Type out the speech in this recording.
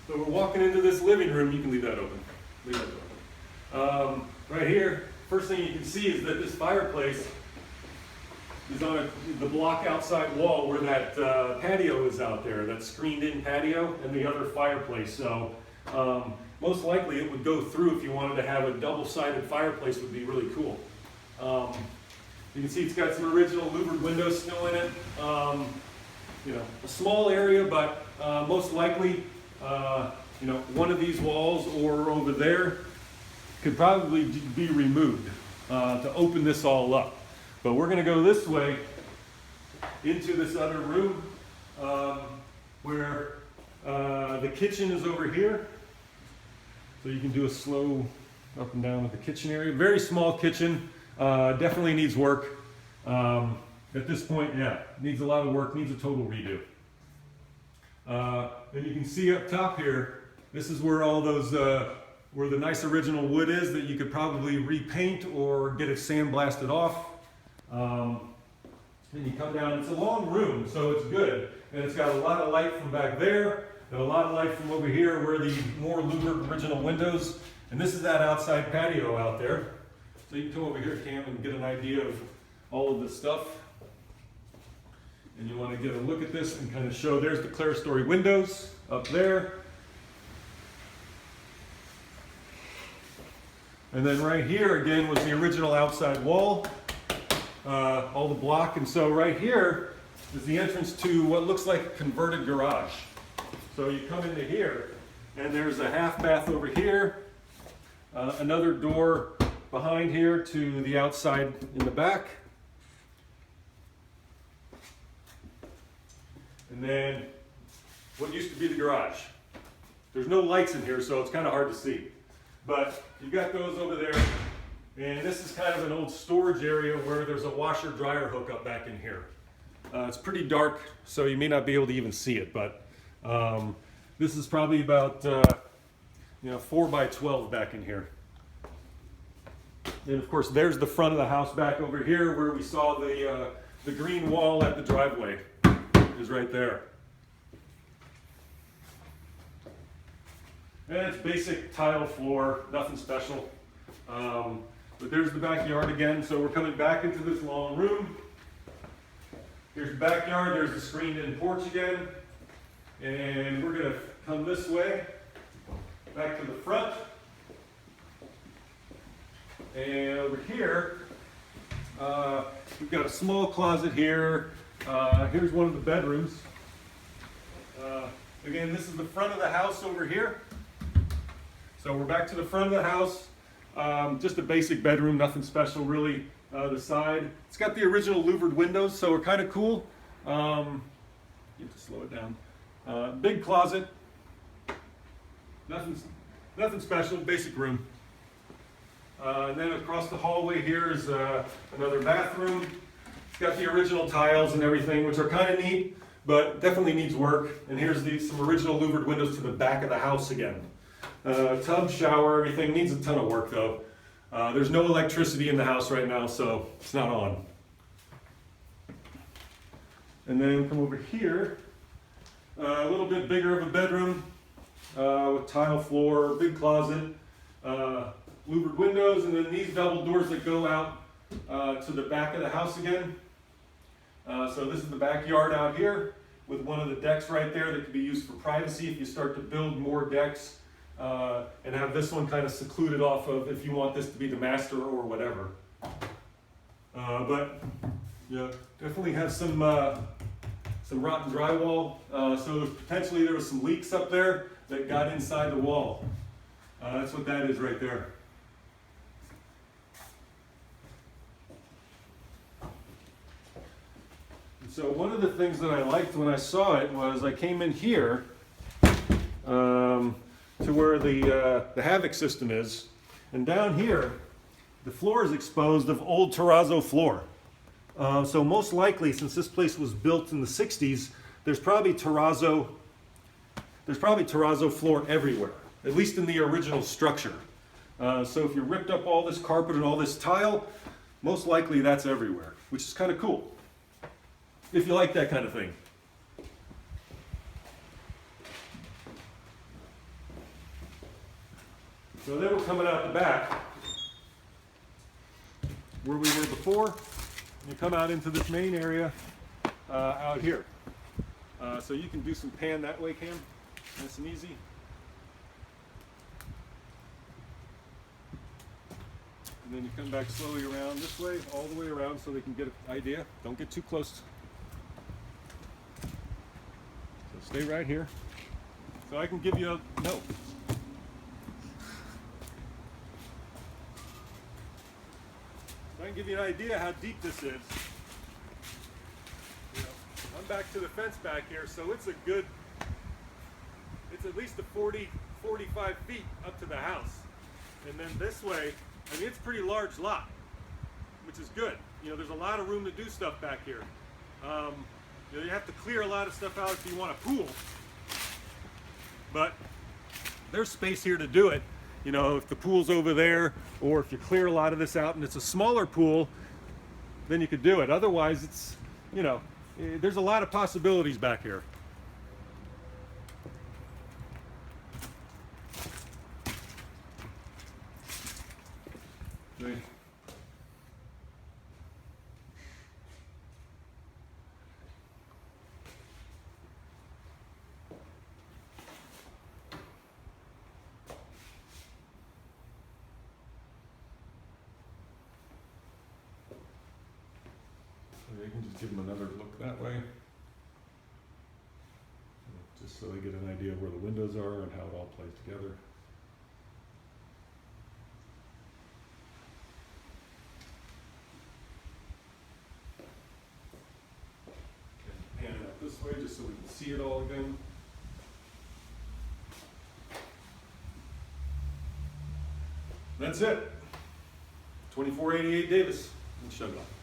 So we're walking into this living room. You can leave that open. Leave that open. Right here, first thing you can see is that this fireplace is on the block outside wall where that patio is out there, that screened-in patio, and the other fireplace. So most likely it would go through if you wanted to have a double-sided fireplace. Would be really cool. You can see it's got some original louvered windows still in it. You know, a small area, but most likely, you know, one of these walls or over there could probably be removed to open this all up. But we're going to go this way into this other room where the kitchen is over here. So you can do a slow up and down with the kitchen area. Very small kitchen. Definitely needs work. At this point, yeah, needs a lot of work, needs a total redo. And you can see up top here, this is where all those, where the nice original wood is that you could probably repaint or get it sandblasted off. Then you come down, it's a long room, so it's good. And it's got a lot of light from back there, and a lot of light from over here where the more louvered original windows. And this is that outside patio out there. So you can come over here, Cam, and get an idea of all of this stuff. And you want to get a look at this and kind of show, there's the clerestory windows up there. And then right here again was the original outside wall, all the block. And so right here is the entrance to what looks like a converted garage. So you come into here and there's a half bath over here, another door behind here to the outside in the back. And then what used to be the garage. There's no lights in here, so it's kind of hard to see. But you've got those over there. And this is kind of an old storage area where there's a washer dryer hookup back in here. It's pretty dark, so you may not be able to even see it, but this is probably about 4 by 12 back in here. And of course, there's the front of the house back over here where we saw the green wall at the driveway is right there. And it's basic tile floor, nothing special. But there's the backyard again. So we're coming back into this long room. Here's the backyard, there's the screened-in porch again. And we're gonna come this way, back to the front. And over here, we've got a small closet here. Here's one of the bedrooms. Again, this is the front of the house over here. So we're back to the front of the house. Just a basic bedroom, nothing special really. The side, it's got the original louvered windows, so we're kind of cool. You have to slow it down. Big closet. Nothing special, basic room. And then across the hallway here is another bathroom. It's got the original tiles and everything, which are kind of neat, but definitely needs work. And here's some original louvered windows to the back of the house again. Tub, shower, everything needs a ton of work though. There's no electricity in the house right now, so it's not on. And then come over here, a little bit bigger of a bedroom with tile floor, big closet, louvered windows, and then these double doors that go out to the back of the house again. So this is the backyard out here with one of the decks right there that could be used for privacy if you start to build more decks and have this one kind of secluded off of if you want this to be the master or whatever. But yeah, definitely has some rotten drywall. So potentially there was some leaks up there that got inside the wall. That's what that is right there. So one of the things that I liked when I saw it was I came in here to where the Havoc system is, and down here the floor is exposed of old terrazzo floor. So most likely, since this place was built in the 60s, there's probably terrazzo floor everywhere, at least in the original structure. So if you ripped up all this carpet and all this tile, most likely that's everywhere, which is kind of cool. If you like that kind of thing. So then we're coming out the back where we were before. You come out into this main area out here. So you can do some pan that way, Cam. Nice and easy. And then you come back slowly around this way, all the way around so they can get an idea. Don't get too close. So stay right here. So I can give you a no. So I can give you an idea how deep this is. You know, I'm back to the fence back here, so it's at least a 40, 45 feet up to the house. And then this way, I mean, it's a pretty large lot, which is good. You know, there's a lot of room to do stuff back here. You know, you have to clear a lot of stuff out if you want a pool. But there's space here to do it. You know, if the pool's over there, or if you clear a lot of this out and it's a smaller pool, then you could do it. Otherwise, it's, you know, there's a lot of possibilities back here. Right. So you can just give them another look that way, just so they get an idea of where the windows are and how it all plays together. Pan it out this way just so we can see it all again. That's it. 2488 Davis in Shuglock.